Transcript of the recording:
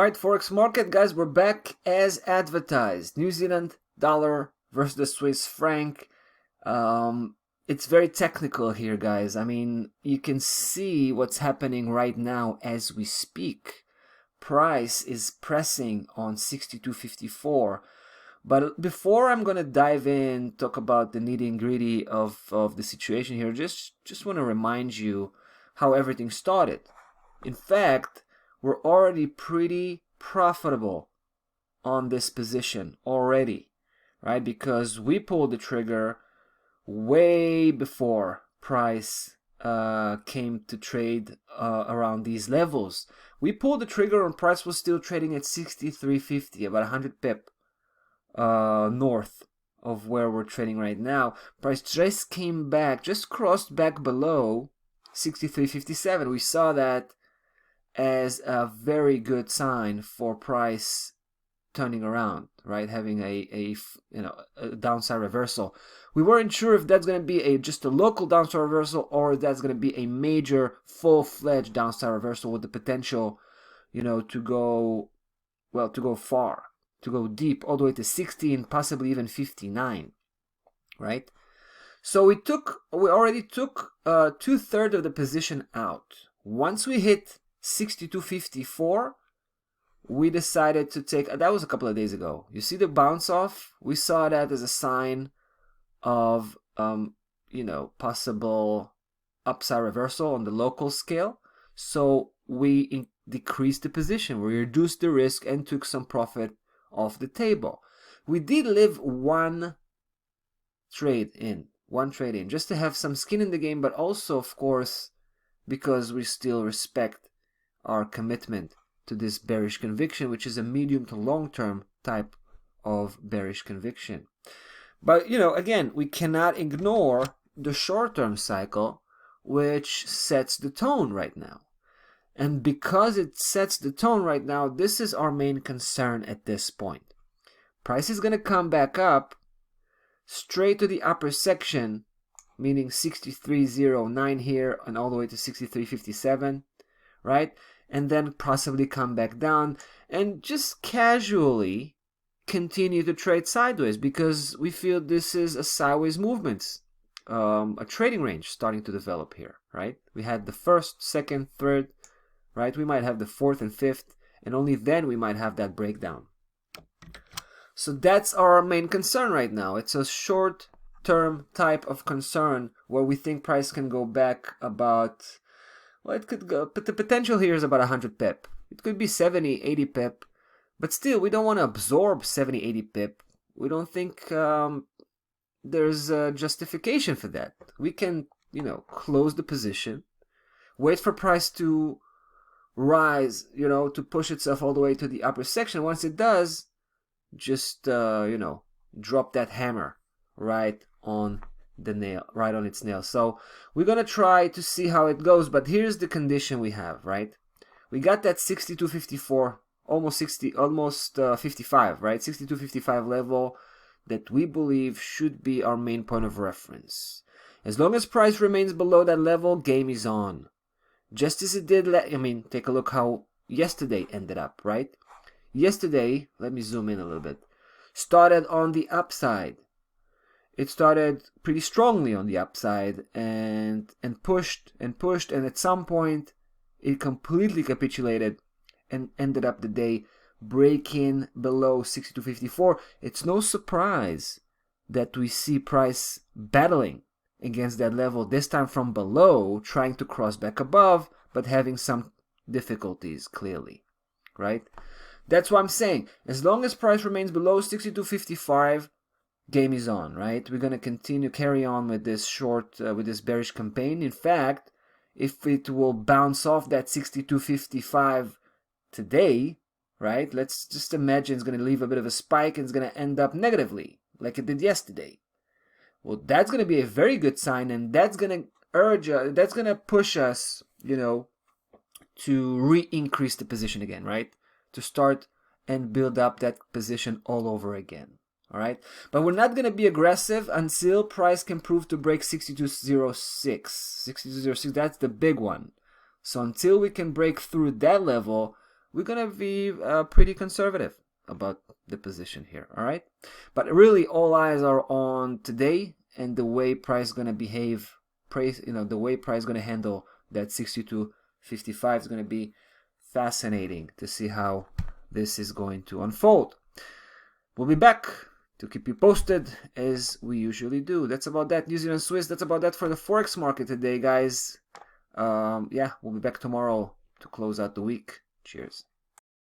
Alright, Forex market, guys, we're back as advertised. New Zealand dollar versus the Swiss franc. It's very technical here, guys. I mean, you can see what's happening right now as we speak. Price is pressing on 62.54. But before I'm going to dive in, talk about the nitty and gritty of the situation here, just want to remind you how everything started. In fact, we're already pretty profitable on this position already, right? Because we pulled the trigger way before price came to trade around these levels. We pulled the trigger and price was still trading at 63.50, about 100 pip north of where we're trading right now. Price just came back, just crossed back below 63.57. We saw that as a very good sign for price turning around, right? Having a downside reversal. We weren't sure if that's going to be just a local downside reversal or if that's going to be a major full-fledged downside reversal with the potential, to go far, to go deep all the way to 60 and possibly even 59, right? So we already took 2/3 of the position out. Once we hit 62.54, we decided to take, that was a couple of days ago. You see the bounce off? We saw that as a sign of, possible upside reversal on the local scale. So we decreased the position, we reduced the risk and took some profit off the table. We did leave one trade in, just to have some skin in the game, but also, of course, because we still respect our commitment to this bearish conviction, which is a medium to long-term type of bearish conviction. But, again, we cannot ignore the short-term cycle, which sets the tone right now. And because it sets the tone right now, this is our main concern at this point. Price is going to come back up straight to the upper section, meaning 63.09 here and all the way to 63.57, right? And then possibly come back down and just casually continue to trade sideways because we feel this is a sideways movement, a trading range starting to develop here, right? We had the first, second, third, right? We might have the fourth and fifth, and only then we might have that breakdown. So that's our main concern right now. It's a short-term type of concern where we think price can go back about, well, it could go, but the potential here is about 100 pip. It could be 70, 80 pip, but still, we don't want to absorb 70, 80 pip. We don't think there's a justification for that. We can, close the position, wait for price to rise, to push itself all the way to the upper section. Once it does, just, drop that hammer right on the nail, right on its nail. So we're going to try to see how it goes, but here's the condition we have, right? We got that 62.54, almost 55, right? 62.55 level that we believe should be our main point of reference. As long as price remains below that level, game is on. Just as it did, take a look how yesterday ended up, right? Yesterday, let me zoom in a little bit, started on the upside. It started pretty strongly on the upside and pushed, and at some point it completely capitulated and ended up the day breaking below 62.54. It's no surprise that we see price battling against that level, this time from below, trying to cross back above, but having some difficulties clearly, right? That's what I'm saying. As long as price remains below 62.55, game is on, right? We're going to carry on with this with this bearish campaign. In fact, if it will bounce off that 62.55 today, right? Let's just imagine it's going to leave a bit of a spike and it's going to end up negatively, like it did yesterday. Well, that's going to be a very good sign, and that's going to push us, to re-increase the position again, right? To start and build up that position all over again. All right, but we're not going to be aggressive until price can prove to break 62.06. 62.06, that's the big one. So until we can break through that level, we're gonna be pretty conservative about the position here. All right, but really all eyes are on today and the way price gonna behave. The way price gonna handle that 62.55 is gonna be fascinating to see how this is going to unfold. We'll be back to keep you posted as we usually do. That's about that. New Zealand Swiss, that's about that for the Forex market today, guys. Yeah, we'll be back tomorrow to close out the week. Cheers.